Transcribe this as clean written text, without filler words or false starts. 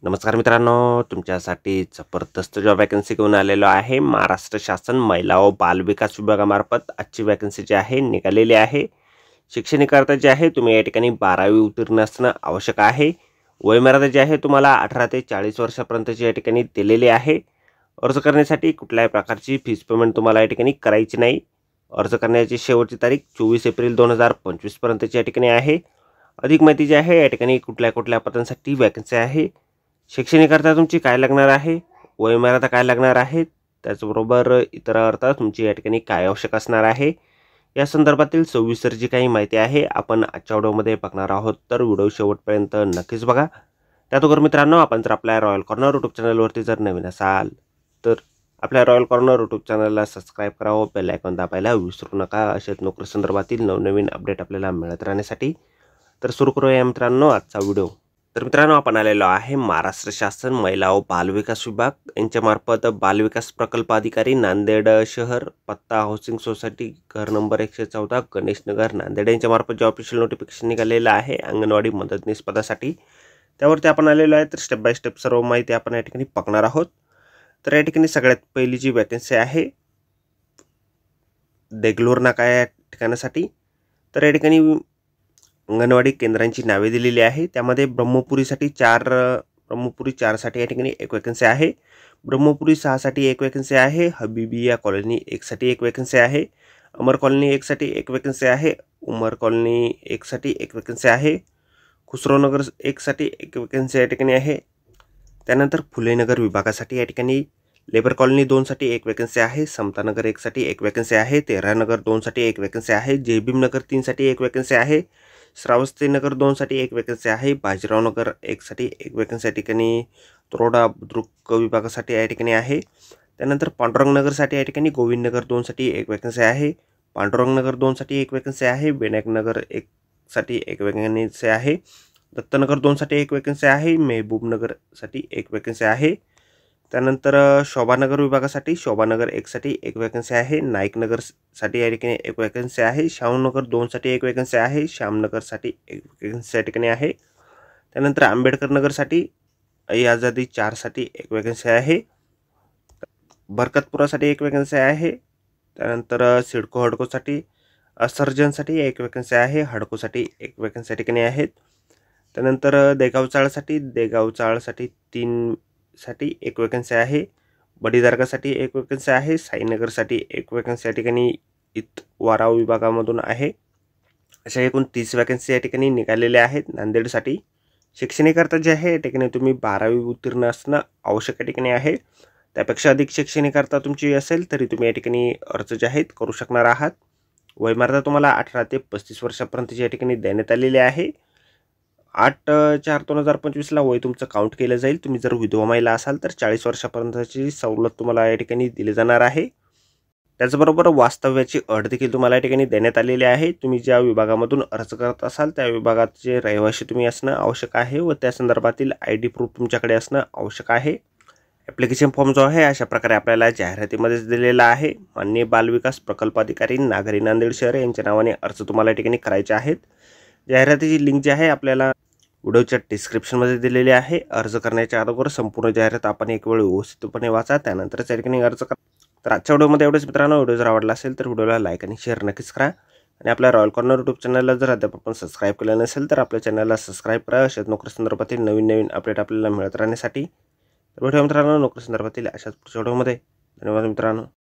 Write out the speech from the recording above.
नमस्कार मित्रांनो, तुमच्यासाठी जबरदस्त जॉब वॅकन्सी घेऊन आलेलो आहे। महाराष्ट्र शासन महिला व बाल विकास विभागामार्फत आजची वॅकन्सी जी आहे निघालेली आहे। शैक्षणिक अर्थ जे आहे तुम्ही या ठिकाणी 12वी उत्तीर्ण असणं आवश्यक आहे। वयोमर्यादा जी आहे तुम्हाला 18 ते 40 वर्षापर्यंतची या ठिकाणी दिलेली आहे। अर्ज करण्यासाठी कुठल्याही प्रकारची फीस पेमेंट तुम्हाला या ठिकाणी करायची नाही। अर्ज करण्याची शेवटची तारीख 24 एप्रिल 2025 पर्यंतची या ठिकाणी आहे। अधिक माहिती जी आहे या ठिकाणी कुठल्या पदांसाठी वॅकन्सी आहे, शैक्षणिक अर्थ तुमची काय लागणार आहे, वयोमर्यादा काय लागणार आहे, त्याचबरोबर इतर अर्थ तुमची या ठिकाणी काय आवश्यक असणार आहे, या संदर्भातील सविस्तर जी काही माहिती आहे आपण आजच्या व्हिडिओमध्ये बघणार आहोत। तर व्हिडिओ शेवटपर्यंत नक्कीच बघा। त्याचबरोबर मित्रांनो, आपण जर आपल्या रॉयल कॉर्नर यूट्यूब चॅनलवरती जर नवीन असाल तर आपल्या रॉयल कॉर्नर यूट्यूब चॅनलला सबस्क्राईब करावं, बेल आयकॉन दाबायला विसरू नका, अशाच नोकरी संदर्भातील नवनवीन अपडेट आपल्याला मिळत राहण्यासाठी। तर सुरू करूया मित्रांनो आजचा व्हिडिओ। तर मित्रांनो, आपण आलेलो आहे महाराष्ट्र शासन महिला व बाल विकास विभाग यांच्यामार्फत बाल विकास प्रकल्प अधिकारी नांदेड शहर, पत्ता हाऊसिंग सोसायटी, घर नंबर 114, गणेश नगर, नांदेड यांच्यामार्फत जे ऑफिशियल नोटिफिकेशन निघालेलं आहे अंगणवाडी मदतनीस पदासाठी, त्यावरती आपण आलेलो आहे। तर स्टेप बाय स्टेप सर्व माहिती आपण या ठिकाणी बघणार आहोत। तर या ठिकाणी सगळ्यात पहिली जी वॅकन्सी आहे देगलूर नाका या ठिकाणासाठी, तर या ठिकाणी अंगणवाडी केंद्रांची नावे दिलेली आहे। त्यामध्ये ब्रह्मपुरीसाठी 4 साठी या ठिकाणी एक वॅकन्सी आहे, ब्रह्मपुरी 6 साठी एक वॅकन्सी आहे, हबीबिया कॉलनी 1 साठी एक वॅकन्सी आहे, अमर कॉलनी 1 साठी एक वॅकन्सी आहे, उमर कॉलनी 1 साठी एक वॅकन्सी आहे, खुसरोनगर 1 साठी एक वॅकन्सी या ठिकाणी आहे। त्यानंतर फुलेनगर विभागासाठी या ठिकाणी लेबर कॉलनी 2 साठी एक वॅकन्सी आहे, समतानगर 1 साठी एक वॅकन्सी आहे, तेरानगर 2 साठी एक वॅकन्सी आहे, जयभीम नगर 3 साठी एक वॅकन्सी आहे, श्रावस्ती नगर 2 साठी एक वॅकन्सी आहे, बाजीराव नगर 1 साठी एक वॅकन्सी या ठिकाणी तरोडा बुद्रुक विभागासाठी या ठिकाणी आहे। त्यानंतर पांडुरंग नगरसाठी या ठिकाणी गोविंद नगर 2 साठी एक वॅकन्सी आहे, पांडुरंग नगर 2 साठी एक वॅकन्सी आहे, विनायक नगर 1 साठी एक वॅकन्सी आहे, दत्तनगर 2 साठी एक वॅकन्सी आहे, मेहबूब नगर साठी एक वॅकन्सी आहे। त्यानंतर शोभानगर विभागासाठी शोभानगर 1 साठी एक वॅकन्सी आहे, नाईक नगर साठी या ठिकाणी एक वॅकन्सी आहे, शाहूनगर 2 साठी एक वॅकन्सी आहे, श्यामनगर साठी एक वॅकन्सी या ठिकाणी आहे। त्यानंतर आंबेडकर नगरसाठी आझादी 4 साठी एक वॅकन्सी आहे, बरकतपुरासाठी एक वॅकन्सी आहे। त्यानंतर सिडको हडकोसाठी सर्जनसाठी एक वॅकन्सी आहे, हडकोसाठी एक वॅकन्सी या ठिकाणी आहेत। त्यानंतर देगाव चाळसाठी 3 साठी एक वॅकन्सी आहे, बडी दर्गासाठी एक वॅकन्सी आहे, साईनगरसाठी एक वॅकन्सी या ठिकाणी वाराव विभागामधून आहे। अशा एकूण 30 वॅकन्सी या ठिकाणी निघालेल्या आहेत नांदेडसाठी। शैक्षणिक अर्थ जे आहे या ठिकाणी तुम्ही 12वी उत्तीर्ण असणं आवश्यक या ठिकाणी आहे। त्यापेक्षा अधिक शैक्षणिक अर्थ तुमची असेल तरी तुम्ही या ठिकाणी अर्ज जे आहेत करू शकणार आहात। वयोमर्यादा तुम्हाला 18 ते 35 वर्षापर्यंतची या ठिकाणी देण्यात आलेली आहे। 8/4/2025 ला वय तुमचं काउंट केलं जाईल। तुम्ही जर विधवा महिला असाल तर 40 वर्षापर्यंतची सवलत तुम्हाला या ठिकाणी दिली जाणार आहे। त्याचबरोबर वास्तव्याची अट देखील तुम्हाला या ठिकाणी देण्यात आलेली आहे। तुम्ही ज्या विभागामधून अर्ज करत असाल त्या विभागाचे रहिवासी तुम्ही असणं आवश्यक आहे व त्या संदर्भातील ID प्रूफ तुमच्याकडे असणं आवश्यक आहे। ॲप्लिकेशन फॉर्म जो आहे अशा प्रकारे आपल्याला जाहिरातीमध्येच दिलेला आहे। माननीय बाल विकास प्रकल्प अधिकारी नागरी नांदेड शहर यांच्या नावाने अर्ज तुम्हाला या ठिकाणी करायचे आहेत। जाहिरातीची लिंक जी आहे आपल्याला व्हिडिओच्या डिस्क्रिप्शनमध्ये दिलेली आहे। अर्ज करण्याच्या अगोदर संपूर्ण जाहिरात आपण एक वेळ व्यवस्थितपणे वाचा, त्यानंतरच या ठिकाणी अर्ज करा। तर आजच्या व्हिडिओमध्ये एवढंच मित्रांनो। व्हिडिओ जर आवडला असेल तर व्हिडिओला लाईक आणि शेअर नक्कीच करा आणि आपल्या रॉयल कॉर्नर यूट्यूब चॅनलला जर अद्याप आपण सबस्क्राईब केलं नसेल तर आपल्या चॅनलला सबस्क्राईब करा, अशाच नोकरी संदर्भातील नवीन अपडेट आपल्याला मिळत राहण्यासाठी। तर भेटूया मित्रांनो नोकरी संदर्भातील अशाच पुढच्या व्हिडिओमध्ये। धन्यवाद मित्रांनो।